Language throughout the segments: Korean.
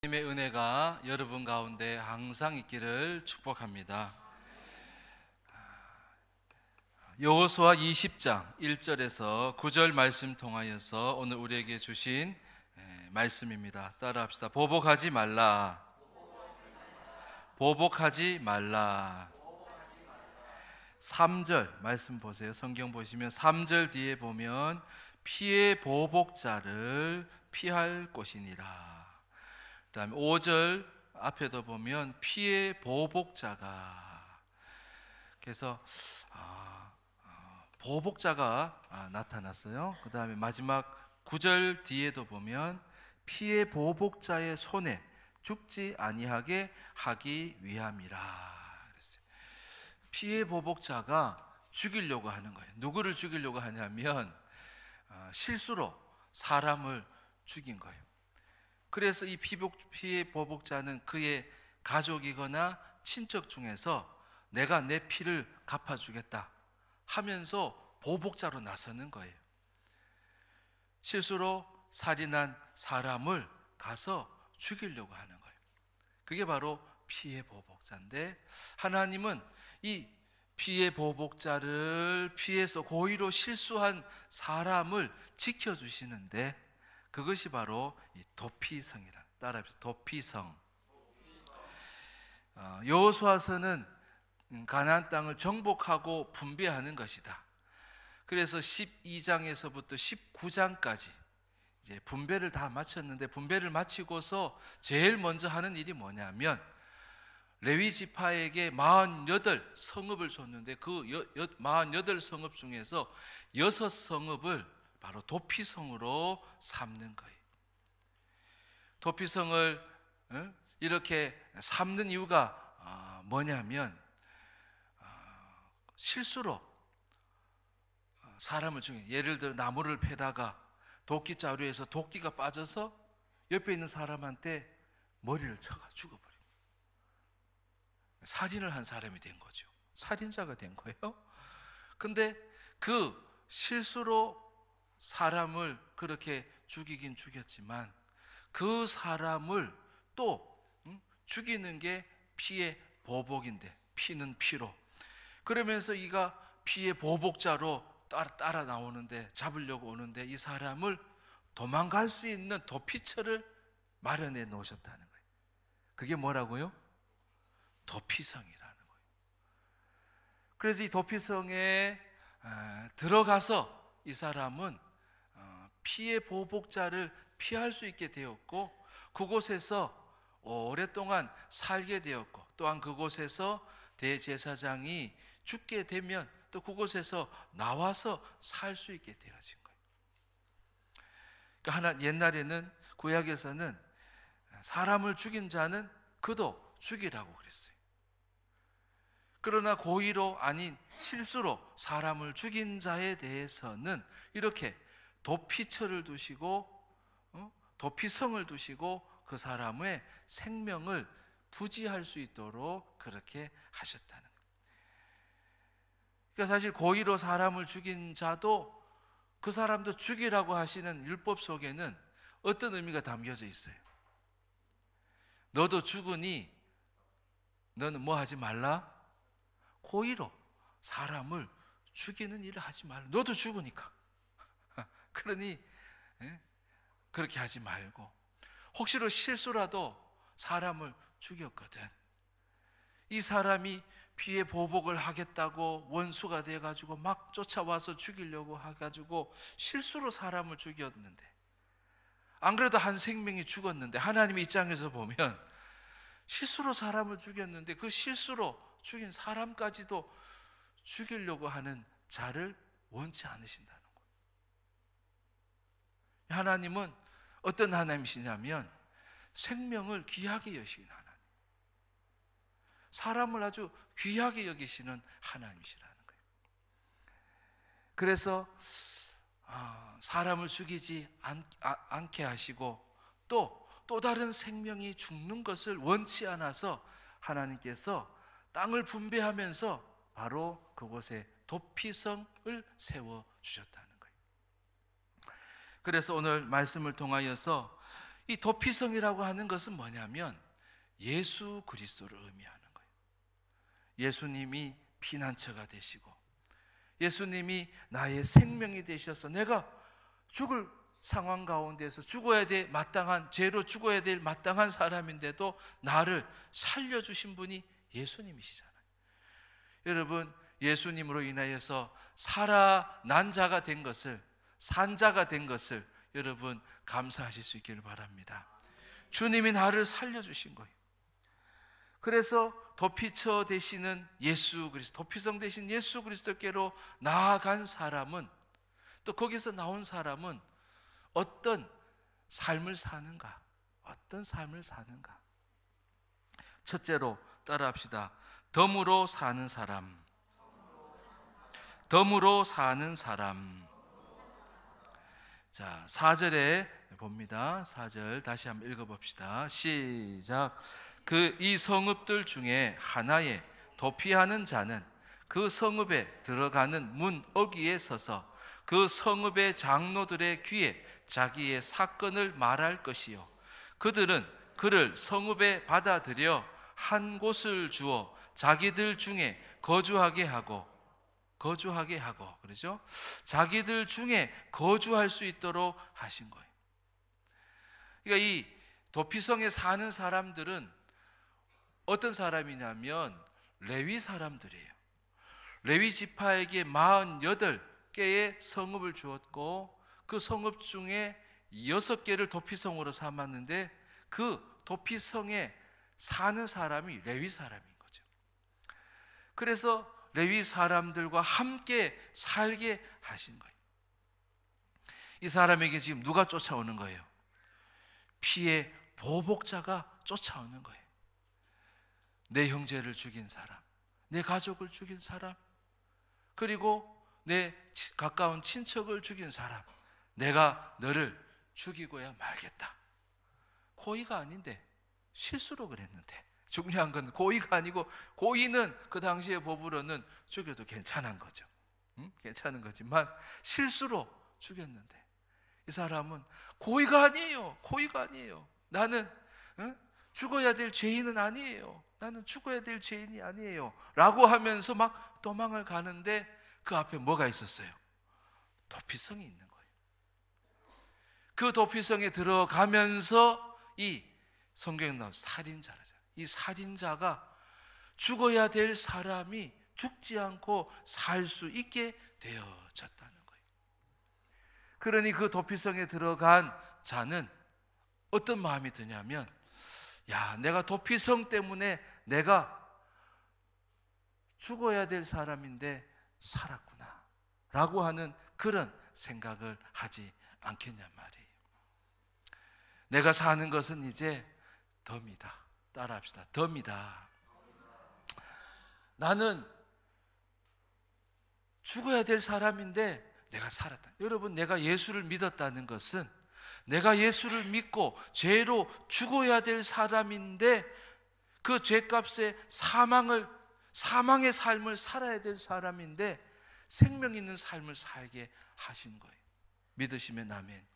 하나님의 은혜가 여러분 가운데 항상 있기를 축복합니다. 여호수아 20장 1절에서 9절 말씀 통하여서 오늘 우리에게 주신 말씀입니다. 따라합시다. 보복하지 말라. 보복하지 말라. 3절 말씀 보세요. 성경 보시면 3절 뒤에 보면 피의 보복자를 피할 것이니라. 그 다음에 5절 앞에도 보면 피의 보복자가, 그래서 보복자가 나타났어요. 그 다음에 마지막 9절 뒤에도 보면 피의 보복자의 손에 죽지 아니하게 하기 위함이라 그랬어요. 피의 보복자가 죽이려고 하는 거예요. 누구를 죽이려고 하냐면 실수로 사람을 죽인 거예요. 그래서 이 피의 보복자는 그의 가족이거나 친척 중에서 내가 내 피를 갚아주겠다 하면서 보복자로 나서는 거예요. 실수로 살인한 사람을 가서 죽이려고 하는 거예요. 그게 바로 피의 보복자인데, 하나님은 이 피의 보복자를 피해서 고의로 실수한 사람을 지켜주시는데, 그것이 바로 이 도피성이라. 따라합시다. 도피성. 여호수아서는 가나안 땅을 정복하고 분배하는 것이다. 그래서 12장에서부터 19장까지 이제 분배를 다 마쳤는데, 분배를 마치고서 제일 먼저 하는 일이 뭐냐면 레위 지파에게 48성읍을 줬는데 그 48성읍 중에서 6성읍을 바로 도피성으로 삼는 거예요. 도피성을 이렇게 삼는 이유가 뭐냐면 실수로 사람을 죽인, 예를 들어 나무를 패다가 도끼 자루에서 도끼가 빠져서 옆에 있는 사람한테 머리를 쳐가 죽어버려요. 살인을 한 사람이 된 거죠. 살인자가 된 거예요. 근데 그 실수로 사람을 그렇게 죽이긴 죽였지만 그 사람을 또 죽이는 게 피의 보복인데, 피는 피로, 그러면서 이가 피의 보복자로 따라 나오는데, 잡으려고 오는데 이 사람을 도망갈 수 있는 도피처를 마련해 놓으셨다는 거예요. 그게 뭐라고요? 도피성이라는 거예요. 그래서 이 도피성에 들어가서 이 사람은 피의 보복자를 피할 수 있게 되었고, 그곳에서 오랫동안 살게 되었고, 또한 그곳에서 대제사장이 죽게 되면 또 그곳에서 나와서 살 수 있게 되어진 거예요. 그러니까 옛날에는, 구약에서는 사람을 죽인 자는 그도 죽이라고 그랬어요. 그러나 고의로 아닌 실수로 사람을 죽인 자에 대해서는 이렇게 도피처를 두시고 도피성을 두시고 그 사람의 생명을 부지할 수 있도록 그렇게 하셨다는 거예요. 그러니까 사실 고의로 사람을 죽인 자도 그 사람도 죽이라고 하시는 율법 속에는 어떤 의미가 담겨져 있어요? 너도 죽으니 너는 뭐 하지 말라? 고의로 사람을 죽이는 일을 하지 말라. 너도 죽으니까. 그러니 그렇게 하지 말고, 혹시로 실수라도 사람을 죽였거든, 이 사람이 피의 보복을 하겠다고 원수가 돼가지고 막 쫓아와서 죽이려고 해가지고 실수로 사람을 죽였는데, 안 그래도 한 생명이 죽었는데, 하나님의 입장에서 보면 실수로 사람을 죽였는데 그 실수로 죽인 사람까지도 죽이려고 하는 자를 원치 않으신다는 거예요. 하나님은 어떤 하나님이시냐면 생명을 귀하게 여기시는 하나님, 사람을 아주 귀하게 여기시는 하나님이시라는 거예요. 그래서 사람을 죽이지 않게 하시고 또 다른 생명이 죽는 것을 원치 않아서 하나님께서 땅을 분배하면서 바로 그곳에 도피성을 세워주셨다는 거예요. 그래서 오늘 말씀을 통하여서 이 도피성이라고 하는 것은 뭐냐면 예수 그리스도를 의미하는 거예요. 예수님이 피난처가 되시고 예수님이 나의 생명이 되셔서 내가 죽을 상황 가운데서 죽어야 될 마땅한, 죄로 죽어야 될 마땅한 사람인데도 나를 살려주신 분이 예수님이시잖아요. 여러분, 예수님으로 인하여서 살아난 자가 된 것을, 산자가 된 것을 여러분 감사하실 수 있기를 바랍니다. 주님이 나를 살려주신 거예요. 그래서 도피처 되시는 예수 그리스도, 도피성 되신 예수 그리스도께로 나아간 사람은, 또 거기서 나온 사람은 어떤 삶을 사는가? 어떤 삶을 사는가? 첫째로 따라합시다. 덤으로 사는 사람. 덤으로 사는 사람. 자, 4절에 봅니다. 4절 다시 한번 읽어봅시다. 시작. 이 성읍들 중에 하나에 도피하는 자는 그 성읍에 들어가는 문 어귀에 서서 그 성읍의 장로들의 귀에 자기의 사건을 말할 것이요, 그들은 그를 성읍에 받아들여 한 곳을 주어 자기들 중에 거주하게 하고, 그러죠? 자기들 중에 거주할 수 있도록 하신 거예요. 그러니까 이 도피성에 사는 사람들은 어떤 사람이냐면 레위 사람들이에요. 레위 지파에게 48개의 성읍을 주었고 그 성읍 중에 6개를 도피성으로 삼았는데 그 도피성에 사는 사람이 레위 사람인 거죠. 그래서 레위 사람들과 함께 살게 하신 거예요. 이 사람에게 지금 누가 쫓아오는 거예요? 피의 보복자가 쫓아오는 거예요. 내 형제를 죽인 사람, 내 가족을 죽인 사람, 그리고 내 가까운 친척을 죽인 사람, 내가 너를 죽이고야 말겠다. 고의가 아닌데 실수로 그랬는데, 중요한 건 고의가 아니고, 고의는 그 당시의 법으로는 죽여도 괜찮은 거죠. 괜찮은 거지만 실수로 죽였는데 이 사람은 고의가 아니에요. 고의가 아니에요. 나는 죽어야 될 죄인은 아니에요. 나는 죽어야 될 죄인이 아니에요 라고 하면서 막 도망을 가는데 그 앞에 뭐가 있었어요? 도피성이 있는 거예요. 그 도피성에 들어가면서 이 성경에 나온 살인자라죠. 이 살인자가 죽어야 될 사람이 죽지 않고 살 수 있게 되어졌다는 거예요. 그러니 그 도피성에 들어간 자는 어떤 마음이 드냐면, 야, 내가 도피성 때문에 내가 죽어야 될 사람인데 살았구나 라고 하는 그런 생각을 하지 않겠냐 말이에요. 내가 사는 것은 이제 덤이다. 따라합시다. 덤이다. 나는 죽어야 될 사람인데 내가 살았다. 여러분, 내가 예수를 믿었다는 것은, 내가 예수를 믿고 죄로 죽어야 될 사람인데 그 죄값에 사망의 삶을 살아야 될 사람인데 생명 있는 삶을 살게 하신 거예요. 믿으시면 아멘.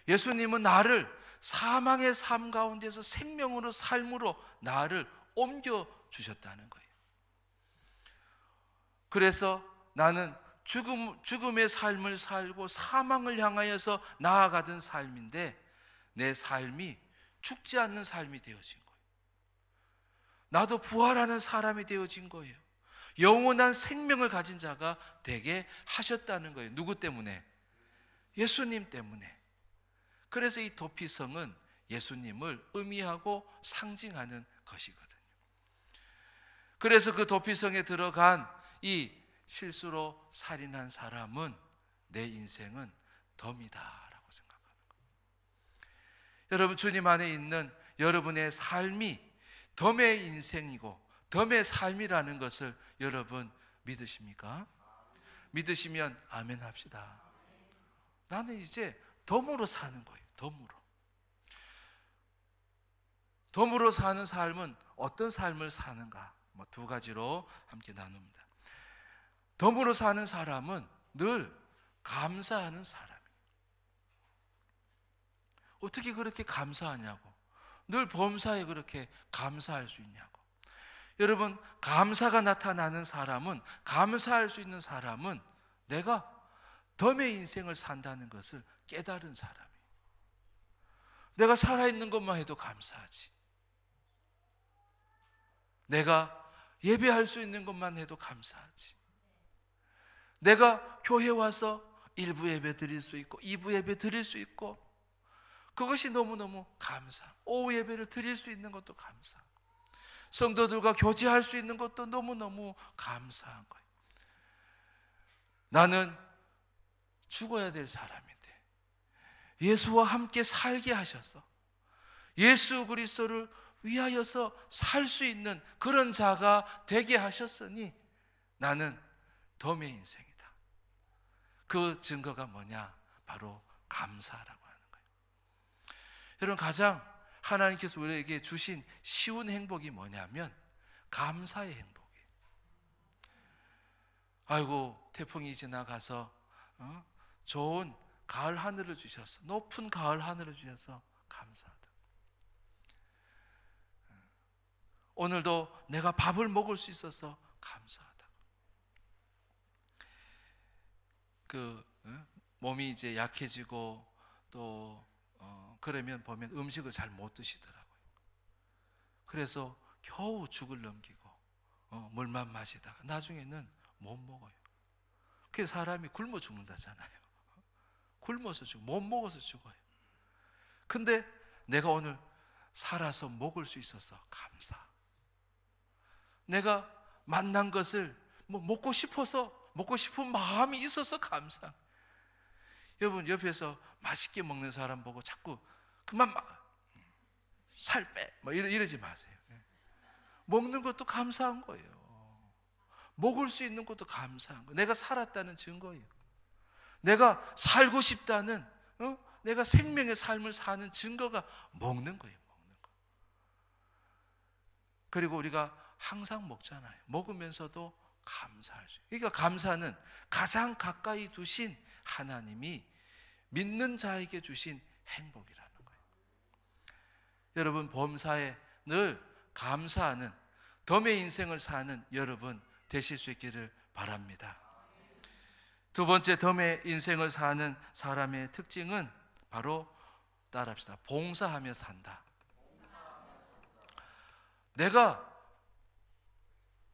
예수님은 나를 사망의 삶 가운데서 생명으로, 삶으로 나를 옮겨주셨다는 거예요. 그래서 나는 죽음의 삶을 살고 사망을 향하여서 나아가던 삶인데 내 삶이 죽지 않는 삶이 되어진 거예요. 나도 부활하는 사람이 되어진 거예요. 영원한 생명을 가진 자가 되게 하셨다는 거예요. 누구 때문에? 예수님 때문에. 그래서 이 도피성은 예수님을 의미하고 상징하는 것이거든요. 그래서 그 도피성에 들어간 이 실수로 살인한 사람은 내 인생은 덤이다라고 생각하는 거예요. 여러분, 주님 안에 있는 여러분의 삶이 덤의 인생이고 덤의 삶이라는 것을 여러분 믿으십니까? 믿으시면 아멘 합시다. 나는 이제 덤으로 사는 거예요. 덤으로 사는 삶은 어떤 삶을 사는가? 두 가지로 함께 나눕니다. 덤으로 사는 사람은 늘 감사하는 사람이에요. 어떻게 그렇게 감사하냐고. 늘 범사에 그렇게 감사할 수 있냐고. 여러분, 감사가 나타나는 사람은, 감사할 수 있는 사람은 내가 덤의 인생을 산다는 것을 깨달은 사람이에요. 내가 살아있는 것만 해도 감사하지. 내가 예배할 수 있는 것만 해도 감사하지. 내가 교회 와서 1부 예배 드릴 수 있고 2부 예배 드릴 수 있고 그것이 너무너무 감사. 오후 예배를 드릴 수 있는 것도 감사. 성도들과 교제할 수 있는 것도 너무너무 감사한 거예요. 나는 죽어야 될 사람인데 예수와 함께 살게 하셔서 예수 그리스도를 위하여서 살 수 있는 그런 자가 되게 하셨으니 나는 덤의 인생이다. 그 증거가 뭐냐? 바로 감사라고 하는 거예요. 여러분, 가장 하나님께서 우리에게 주신 쉬운 행복이 뭐냐면 감사의 행복이에요. 아이고, 태풍이 지나가서 좋은 가을 하늘을 주셔서, 높은 가을 하늘을 주셔서 감사하다. 오늘도 내가 밥을 먹을 수 있어서 감사하다. 몸이 이제 약해지고 또 그러면 보면 음식을 잘 못 드시더라고요. 그래서 겨우 죽을 넘기고 물만 마시다가 나중에는 못 먹어요. 그래서 사람이 굶어 죽는다잖아요. 굶어서 죽고 못 먹어서 죽어요. 근데 내가 오늘 살아서 먹을 수 있어서 감사. 내가 만난 것을 먹고 싶어서, 먹고 싶은 마음이 있어서 감사. 여러분, 옆에서 맛있게 먹는 사람 보고 자꾸 그만 살 빼 이러지 마세요. 먹는 것도 감사한 거예요. 먹을 수 있는 것도 감사한 거예요. 내가 살았다는 증거예요. 내가 살고 싶다는, 내가 생명의 삶을 사는 증거가 먹는 거예요. 먹는 거. 그리고 우리가 항상 먹잖아요. 먹으면서도 감사할 수 있어요. 그러니까 감사는 가장 가까이 두신 하나님이 믿는 자에게 주신 행복이라는 거예요. 여러분, 범사에 늘 감사하는 덤의 인생을 사는 여러분 되실 수 있기를 바랍니다. 두 번째, 덤의 인생을 사는 사람의 특징은 바로 따라합시다. 봉사하며 산다. 내가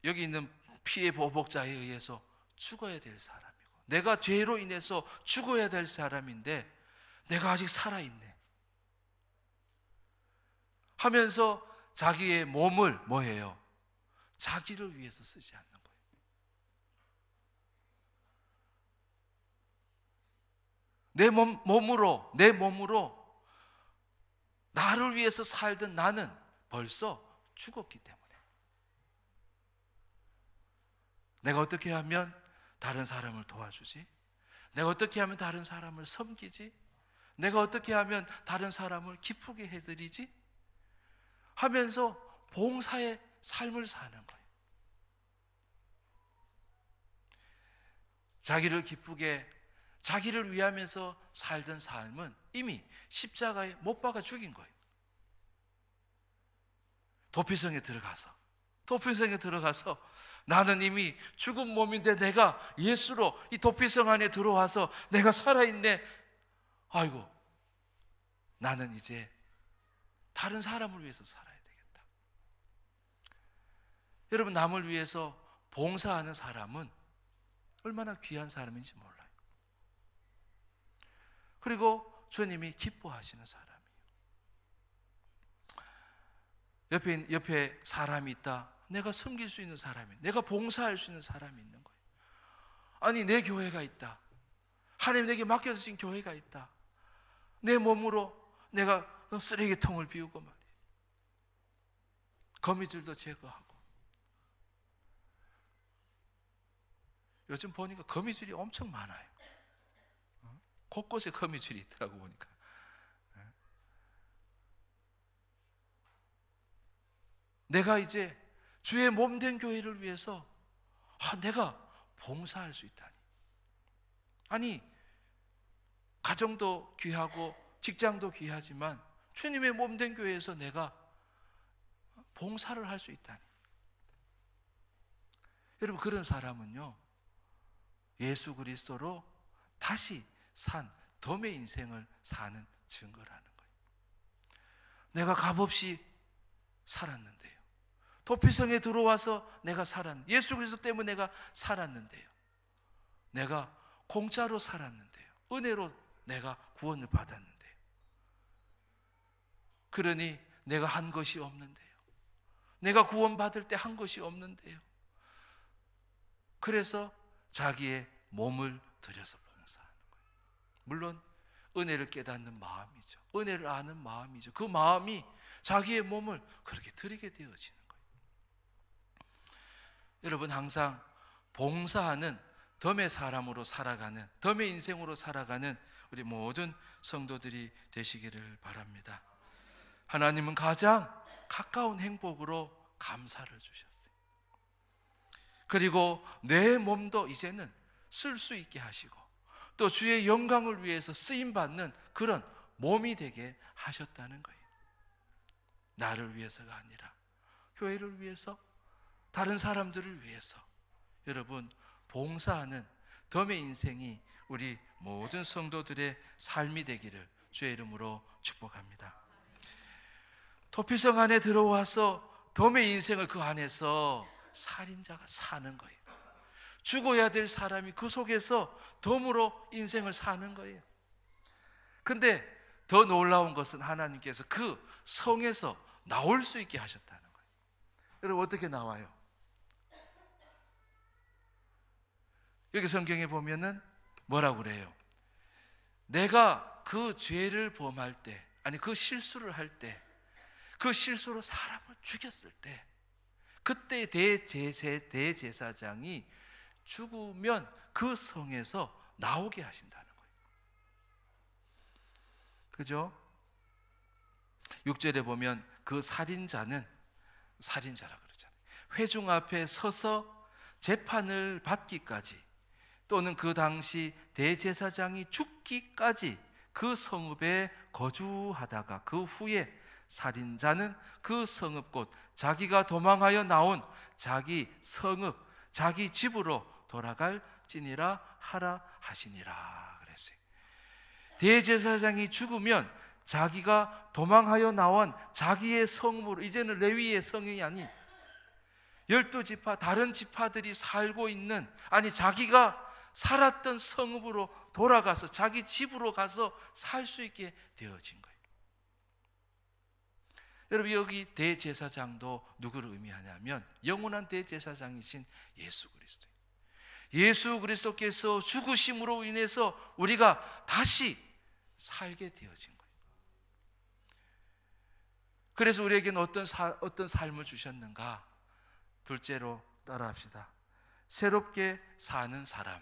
여기 있는 피해 보복자에 의해서 죽어야 될 사람이고, 내가 죄로 인해서 죽어야 될 사람인데 내가 아직 살아있네 하면서 자기의 몸을 뭐예요? 자기를 위해서 쓰지 않는 거예요. 내 몸으로 나를 위해서 살던 나는 벌써 죽었기 때문에 내가 어떻게 하면 다른 사람을 도와주지? 내가 어떻게 하면 다른 사람을 섬기지? 내가 어떻게 하면 다른 사람을 기쁘게 해드리지? 하면서 봉사의 삶을 사는 거예요. 자기를 기쁘게, 자기를 위하면서 살던 삶은 이미 십자가에 못 박아 죽인 거예요. 도피성에 들어가서 나는 이미 죽은 몸인데 내가 예수로 이 도피성 안에 들어와서 내가 살아있네. 아이고, 나는 이제 다른 사람을 위해서 살아야 되겠다. 여러분, 남을 위해서 봉사하는 사람은 얼마나 귀한 사람인지 몰라요. 그리고 주님이 기뻐하시는 사람이에요. 옆에 사람이 있다. 내가 섬길 수 있는 사람이, 내가 봉사할 수 있는 사람이 있는 거예요. 아니, 내 교회가 있다. 하나님 내게 맡겨주신 교회가 있다. 내 몸으로 내가 쓰레기통을 비우고 말이에요. 거미줄도 제거하고. 요즘 보니까 거미줄이 엄청 많아요. 곳곳에 거미줄이 있더라고 보니까. 내가 이제 주의 몸된 교회를 위해서 내가 봉사할 수 있다니. 아니, 가정도 귀하고 직장도 귀하지만 주님의 몸된 교회에서 내가 봉사를 할 수 있다니. 여러분, 그런 사람은요, 예수 그리스도로 다시 산 덤의 인생을 사는 증거라는 거예요. 내가 값없이 살았는데요. 도피성에 들어와서 내가 예수 그리스도 때문에 내가 살았는데요. 내가 공짜로 살았는데요. 은혜로 내가 구원을 받았는데요. 그러니 내가 한 것이 없는데요. 내가 구원받을 때 한 것이 없는데요. 그래서 자기의 몸을 들여서 봉사하는 거예요. 물론 은혜를 깨닫는 마음이죠. 은혜를 아는 마음이죠. 그 마음이 자기의 몸을 그렇게 드리게 되어지는 거예요. 여러분, 항상 봉사하는 덤의 사람으로 살아가는, 덤의 인생으로 살아가는 우리 모든 성도들이 되시기를 바랍니다. 하나님은 가장 가까운 행복으로 감사를 주셨어요. 그리고 내 몸도 이제는 쓸 수 있게 하시고 또 주의 영광을 위해서 쓰임받는 그런 몸이 되게 하셨다는 거예요. 나를 위해서가 아니라 교회를 위해서, 다른 사람들을 위해서 여러분 봉사하는 덤의 인생이 우리 모든 성도들의 삶이 되기를 주의 이름으로 축복합니다. 도피성 안에 들어와서 덤의 인생을 그 안에서 살인자가 사는 거예요. 죽어야 될 사람이 그 속에서 덤으로 인생을 사는 거예요. 근데 더 놀라운 것은 하나님께서 그 성에서 나올 수 있게 하셨다는 거예요. 여러분, 어떻게 나와요? 여기 성경에 보면은 뭐라고 그래요? 내가 그 죄를 범할 때, 아니 그 실수를 할 때, 그 실수로 사람을 죽였을 때, 그때 대제사장이 죽으면 그 성에서 나오게 하신다는 거예요. 그죠? 6절에 보면 그 살인자는, 살인자라 그러잖아요, 회중 앞에 서서 재판을 받기까지 또는 그 당시 대제사장이 죽기까지 그 성읍에 거주하다가 그 후에 살인자는 그 성읍 곧 자기가 도망하여 나온 자기 성읍, 자기 집으로 돌아갈지니라 하라 하시니라 그랬어요. 대제사장이 죽으면 자기가 도망하여 나온 자기의 성읍으로, 이제는 레위의 성이 아닌 12지파 다른 지파들이 살고 있는, 아니 자기가 살았던 성읍으로 돌아가서 자기 집으로 가서 살 수 있게 되어진 거예요. 여러분, 여기 대제사장도 누구를 의미하냐면 영원한 대제사장이신 예수 그리스도. 예수 그리스도께서 죽으심으로 인해서 우리가 다시 살게 되어진 거예요. 그래서 우리에게는 어떤 삶을 주셨는가? 둘째로 따라합시다. 새롭게 사는 사람.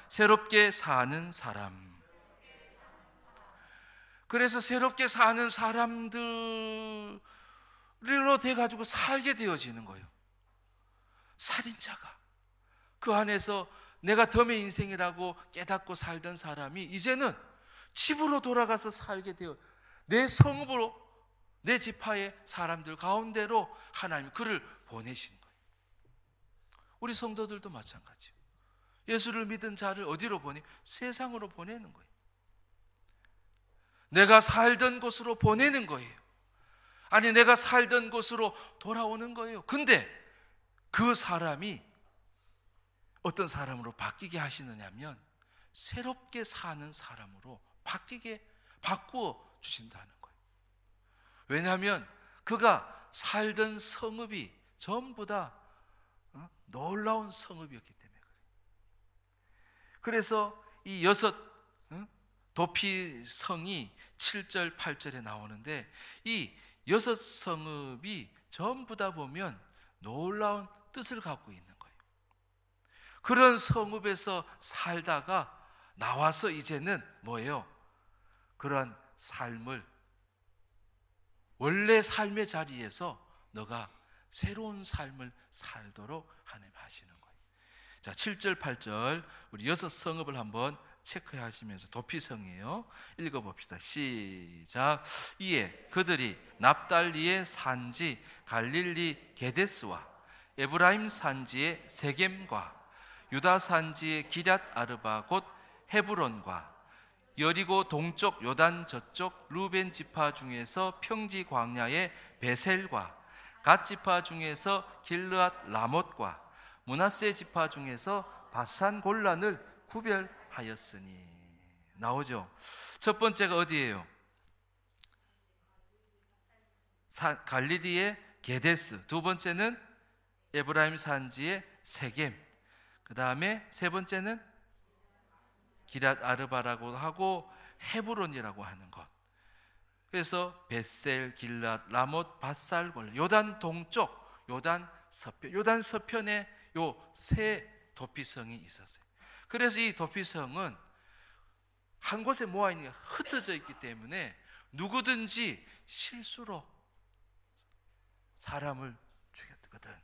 새롭게 사는 사람. 그래서 새롭게 사는 사람들로 돼가지고 살게 되어지는 거예요. 살인자가 그 안에서 내가 덤의 인생이라고 깨닫고 살던 사람이 이제는 집으로 돌아가서 살게 되어, 내 성읍으로, 내 지파의 사람들 가운데로 하나님이 그를 보내신 거예요. 우리 성도들도 마찬가지예요. 예수를 믿은 자를 어디로 보내? 세상으로 보내는 거예요. 내가 살던 곳으로 보내는 거예요. 아니, 내가 살던 곳으로 돌아오는 거예요. 근데 그 사람이 어떤 사람으로 바뀌게 하시느냐면 새롭게 사는 사람으로 바꾸어 주신다는 거예요. 왜냐하면 그가 살던 성읍이 전부 다 놀라운 성읍이었기 때문에 그래요. 그래서 이 6 도피성이 7절 8절에 나오는데 이 6 성읍이 전부 다 보면 놀라운 뜻을 갖고 있는 거예요. 그런 성읍에서 살다가 나와서 이제는 뭐예요? 그런 삶을, 원래 삶의 자리에서 너가 새로운 삶을 살도록 하나님 하시는 거예요. 자, 7절 8절 우리 6 성읍을 한번 체크하시면서 도피성이에요. 읽어봅시다. 시작. 이에 그들이 납달리의 산지 갈릴리 게데스와 에브라임 산지의 세겜과 유다 산지의 기럇 아르바 곧 헤브론과 여리고 동쪽 요단 저쪽 루벤 지파 중에서 평지 광야의 베셀과 갓 지파 중에서 길르앗 라못과 므낫세 지파 중에서 바산 골란을 구별하였으니. 나오죠. 첫 번째가 어디예요? 갈릴리의 게데스. 두 번째는 에브라임 산지의 세겜. 그 다음에 세 번째는 기럇 아르바라고 하고 헤브론이라고 하는 것. 그래서 벳셀, 길랏, 라못, 바살, 골, 요단 동쪽, 요단 서편, 요단 서편에 요 세 도피성이 있었어요. 그래서 이 도피성은 한 곳에 모아 있는 게 흩어져 있기 때문에 누구든지 실수로 사람을 죽였거든.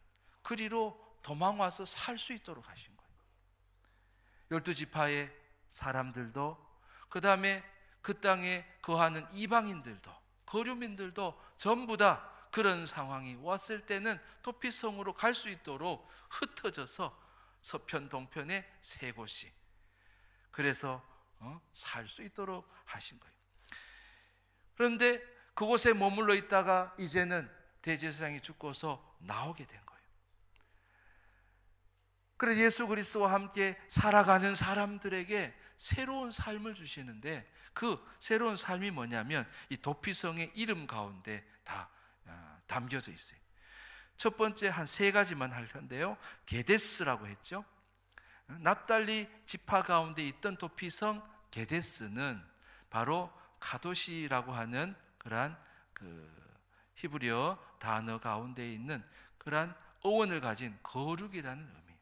그리로 도망와서 살 수 있도록 하신 거예요. 12지파의 사람들도, 그 다음에 그 땅에 거하는 이방인들도, 거류민들도 전부 다 그런 상황이 왔을 때는 도피성으로 갈 수 있도록 흩어져서 서편 동편에 세 곳이, 그래서 살 수 있도록 하신 거예요. 그런데 그곳에 머물러 있다가 이제는 대제사장이 죽고서 나오게 된 거예요. 그래서 예수 그리스도와 함께 살아가는 사람들에게 새로운 삶을 주시는데, 그 새로운 삶이 뭐냐면 이 도피성의 이름 가운데 다 담겨져 있어요. 첫 번째 한 세 가지만 할 텐데요. 게데스라고 했죠. 납달리 지파 가운데 있던 도피성 게데스는 바로 카도시라고 하는 그러한 히브리어 단어 가운데 있는 그러한 어원을 가진 거룩이라는 의미.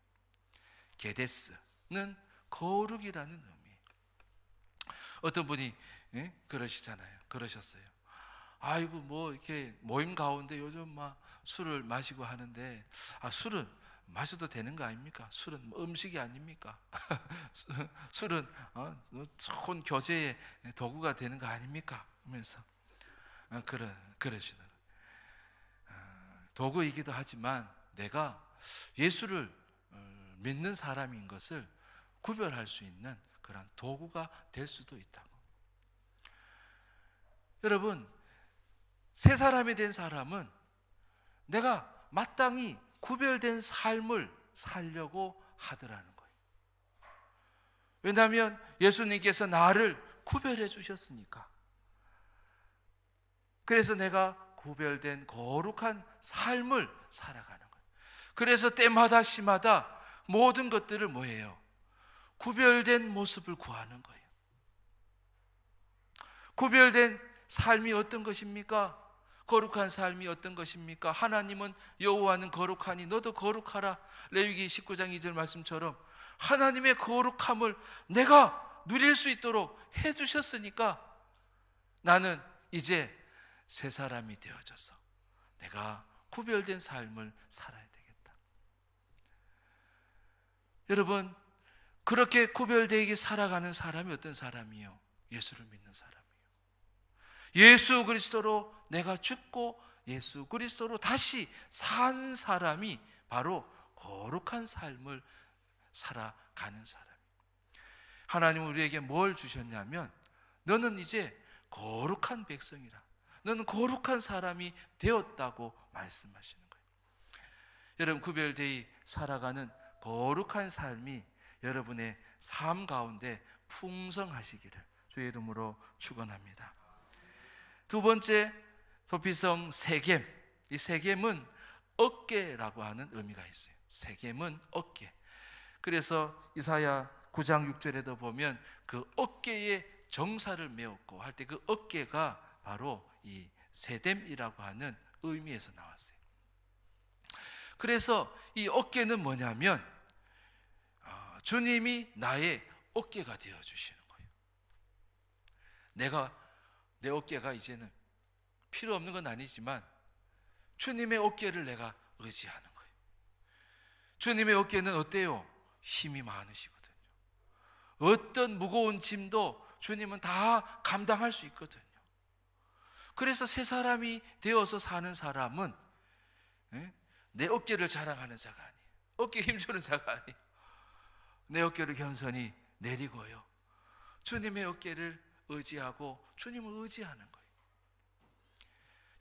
게데스는 거룩이라는 의미. 어떤 분이 그러셨어요. 아이고 뭐 이렇게 모임 가운데 요즘 막 술을 마시고 하는데, 술은 마셔도 되는 거 아닙니까? 술은 음식이 아닙니까? 술은 좋은 교제의 도구가 되는 거 아닙니까? 하면서 그러시더라고요. 도구이기도 하지만 내가 예수를 믿는 사람인 것을 구별할 수 있는 그런 도구가 될 수도 있다고. 여러분, 새 사람이 된 사람은 내가 마땅히 구별된 삶을 살려고 하더라는 거예요. 왜냐하면 예수님께서 나를 구별해 주셨으니까. 그래서 내가 구별된 거룩한 삶을 살아가는 거예요. 그래서 때마다 시마다 모든 것들을 뭐예요? 구별된 모습을 구하는 거예요. 구별된 삶이 어떤 것입니까? 거룩한 삶이 어떤 것입니까? 하나님은 여호와는 거룩하니 너도 거룩하라. 레위기 19장 2절 말씀처럼 하나님의 거룩함을 내가 누릴 수 있도록 해주셨으니까 나는 이제 새 사람이 되어져서 내가 구별된 삶을 살아야 되겠다. 여러분, 그렇게 구별되게 살아가는 사람이 어떤 사람이요? 예수를 믿는 사람이요. 예수 그리스도로 내가 죽고 예수 그리스도로 다시 산 사람이 바로 거룩한 삶을 살아가는 사람이에요. 하나님은 우리에게 뭘 주셨냐면 너는 이제 거룩한 백성이라, 너는 거룩한 사람이 되었다고 말씀하시는 거예요. 여러분, 구별되이 살아가는 거룩한 삶이 여러분의 삶 가운데 풍성하시기를 주의 이름으로 축원합니다. 두 번째 도피성 세겜. 이 세겜은 어깨라고 하는 의미가 있어요. 세겜은 어깨. 그래서 이사야 9장 6절에도 보면 그 어깨에 정사를 메었고 할 때 그 어깨가 바로 이 세뎀이라고 하는 의미에서 나왔어요. 그래서 이 어깨는 뭐냐면 주님이 나의 어깨가 되어 주시는 거예요. 내 어깨가 이제는 필요 없는 건 아니지만 주님의 어깨를 내가 의지하는 거예요. 주님의 어깨는 어때요? 힘이 많으시거든요. 어떤 무거운 짐도 주님은 다 감당할 수 있거든요. 그래서 새 사람이 되어서 사는 사람은 내 어깨를 자랑하는 자가 아니에요. 어깨에 힘주는 자가 아니에요. 내 어깨를 겸손히 내리고요, 주님의 어깨를 의지하고 주님을 의지하는 거예요.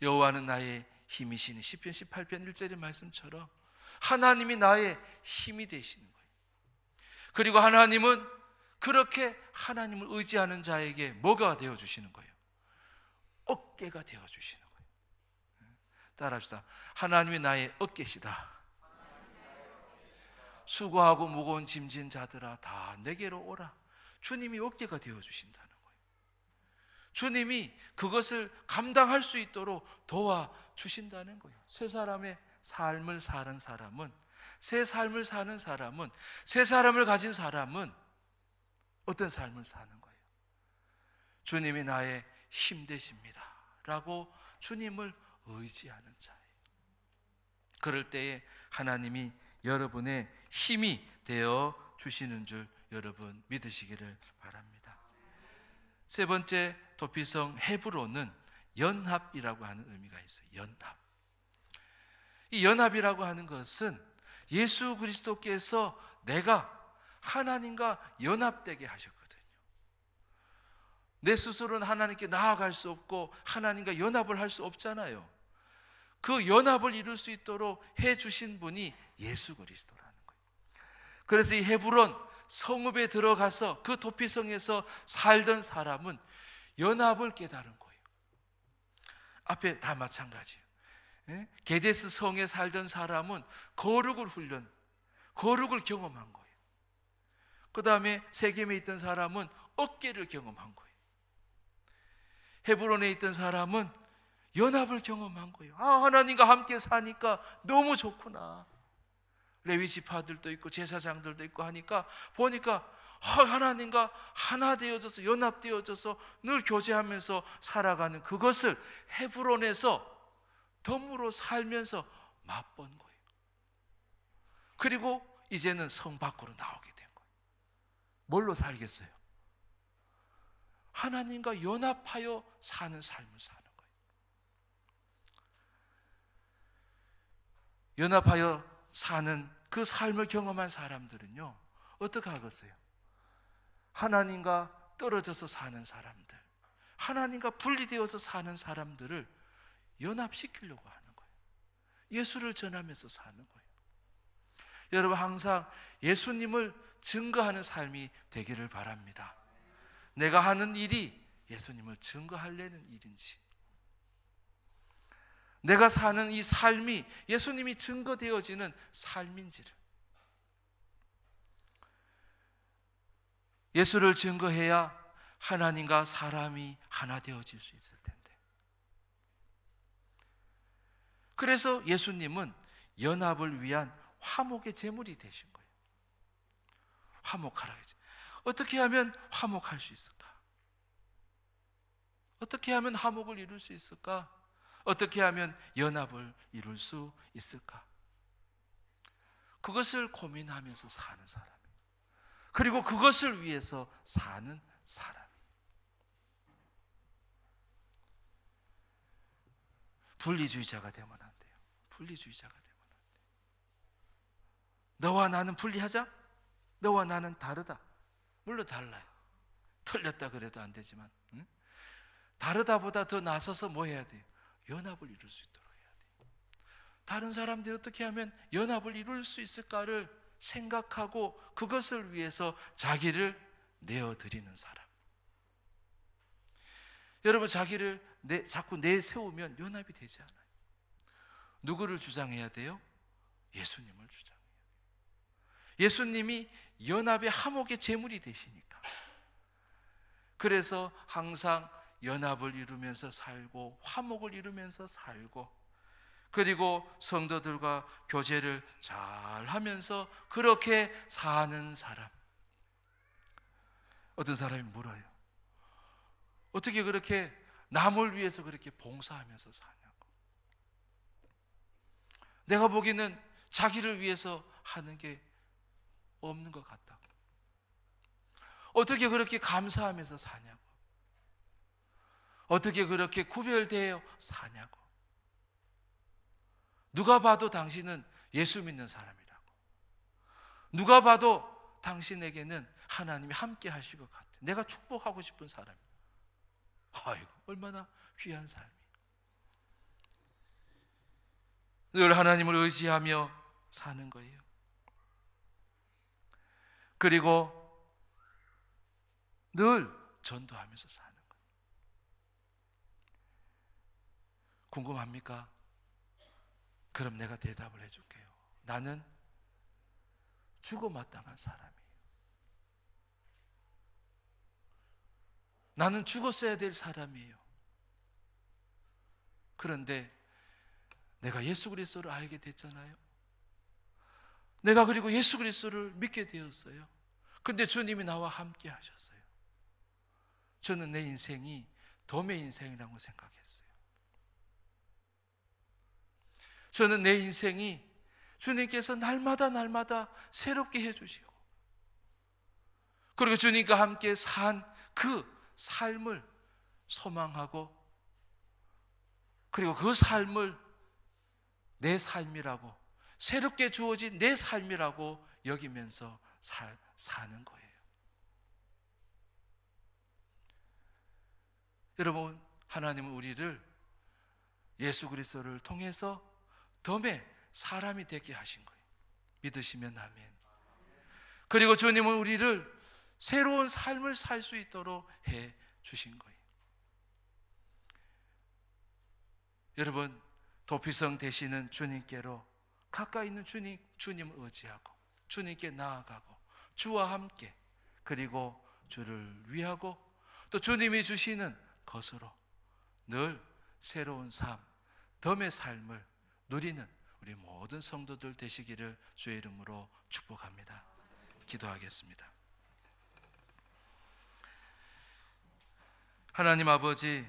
여호와는 나의 힘이시니, 시편 18편 1절의 말씀처럼 하나님이 나의 힘이 되시는 거예요. 그리고 하나님은 그렇게 하나님을 의지하는 자에게 뭐가 되어주시는 거예요? 어깨가 되어주시는 거예요. 따라합시다. 하나님이 나의 어깨시다. 수고하고 무거운 짐진 자들아 다 내게로 오라. 주님이 어깨가 되어주신다는 거예요. 주님이 그것을 감당할 수 있도록 도와주신다는 거예요. 새 사람의 삶을 사는 사람은, 새 삶을 사는 사람은, 새 사람을 가진 사람은 어떤 삶을 사는 거예요? 주님이 나의 힘 되십니다 라고 주님을 의지하는 자예요. 그럴 때에 하나님이 여러분의 힘이 되어 주시는 줄 여러분 믿으시기를 바랍니다. 세 번째 도피성 헤브론은 연합이라고 하는 의미가 있어요. 연합. 이 연합이라고 하는 것은 예수 그리스도께서 내가 하나님과 연합되게 하셨거든요. 내 스스로는 하나님께 나아갈 수 없고 하나님과 연합을 할 수 없잖아요. 그 연합을 이룰 수 있도록 해주신 분이 예수 그리스도라는 거예요. 그래서 이 헤브론 성읍에 들어가서 그 도피성에서 살던 사람은 연합을 깨달은 거예요. 앞에 다 마찬가지예요. 게데스 성에 살던 사람은 거룩을 경험한 거예요. 그 다음에 세겜에 있던 사람은 어깨를 경험한 거예요. 헤브론에 있던 사람은 연합을 경험한 거예요. 하나님과 함께 사니까 너무 좋구나. 레위 지파들도 있고 제사장들도 있고 하니까 보니까 하나님과 하나 되어져서 연합되어져서 늘 교제하면서 살아가는 그것을 헤브론에서 덤으로 살면서 맛본 거예요. 그리고 이제는 성 밖으로 나오게 된 거예요. 뭘로 살겠어요? 하나님과 연합하여 사는 삶을 사는 거예요. 연합하여 사는 그 삶을 경험한 사람들은요, 어떻게 하겠어요? 하나님과 떨어져서 사는 사람들, 하나님과 분리되어서 사는 사람들을 연합시키려고 하는 거예요. 예수를 전하면서 사는 거예요. 여러분 항상 예수님을 증거하는 삶이 되기를 바랍니다. 내가 하는 일이 예수님을 증거하려는 일인지, 내가 사는 이 삶이 예수님이 증거되어지는 삶인지를, 예수를 증거해야 하나님과 사람이 하나 되어질 수 있을 텐데. 그래서 예수님은 연합을 위한 화목의 제물이 되신 거예요. 화목하라. 어떻게 하면 화목할 수 있을까? 어떻게 하면 화목을 이룰 수 있을까? 어떻게 하면 연합을 이룰 수 있을까? 그것을 고민하면서 사는 사람이에요. 그리고 그것을 위해서 사는 사람. 분리주의자가 되면 안 돼요. 분리주의자가 되면 안 돼요. 너와 나는 분리하자? 너와 나는 다르다. 물론 달라요. 틀렸다 그래도 안 되지만, 다르다보다 더 나서서 뭐 해야 돼요? 연합을 이룰 수 있도록 해야 돼요. 다른 사람들이 어떻게 하면 연합을 이룰 수 있을까를 생각하고 그것을 위해서 자기를 내어드리는 사람. 여러분 자기를 자꾸 내세우면 연합이 되지 않아요. 누구를 주장해야 돼요? 예수님을 주장해야 돼요. 예수님이 연합의 화목의 제물이 되시니까. 그래서 항상 연합을 이루면서 살고 화목을 이루면서 살고, 그리고 성도들과 교제를 잘 하면서 그렇게 사는 사람. 어떤 사람이 물어요. 어떻게 그렇게 남을 위해서 그렇게 봉사하면서 사냐고. 내가 보기에는 자기를 위해서 하는 게 없는 것 같다. 어떻게 그렇게 감사하면서 사냐고. 어떻게 그렇게 구별되어 사냐고. 누가 봐도 당신은 예수 믿는 사람이라고. 누가 봐도 당신에게는 하나님이 함께 하실 것 같아. 내가 축복하고 싶은 사람이야. 아이고, 얼마나 귀한 삶이야. 늘 하나님을 의지하며 사는 거예요. 그리고 늘 전도하면서 사는 거예요. 궁금합니까? 그럼 내가 대답을 해줄게요. 나는 죽어 마땅한 사람이에요. 나는 죽었어야 될 사람이에요. 그런데 내가 예수 그리스도를 알게 됐잖아요. 내가 그리고 예수 그리스도를 믿게 되었어요. 근데 주님이 나와 함께 하셨어요. 저는 내 인생이 덤의 인생이라고 생각했어요. 저는 내 인생이 주님께서 날마다 새롭게 해주시고, 그리고 주님과 함께 산 그 삶을 소망하고, 그리고 그 삶을 내 삶이라고, 새롭게 주어진 내 삶이라고 여기면서 사는 거예요. 여러분, 하나님은 우리를 예수 그리스도를 통해서 덤의 사람이 되게 하신 거예요. 믿으시면 아멘. 그리고 주님은 우리를 새로운 삶을 살 수 있도록 해 주신 거예요. 여러분, 도피성 되시는 주님께로 가까이 있는 주님을 의지하고 주님께 나아가고 주와 함께, 그리고 주를 위하고 또 주님이 주시는 것으로 늘 새로운 삶, 덤의 삶을 누리는 우리 모든 성도들 되시기를 주의 이름으로 축복합니다. 기도하겠습니다. 하나님 아버지,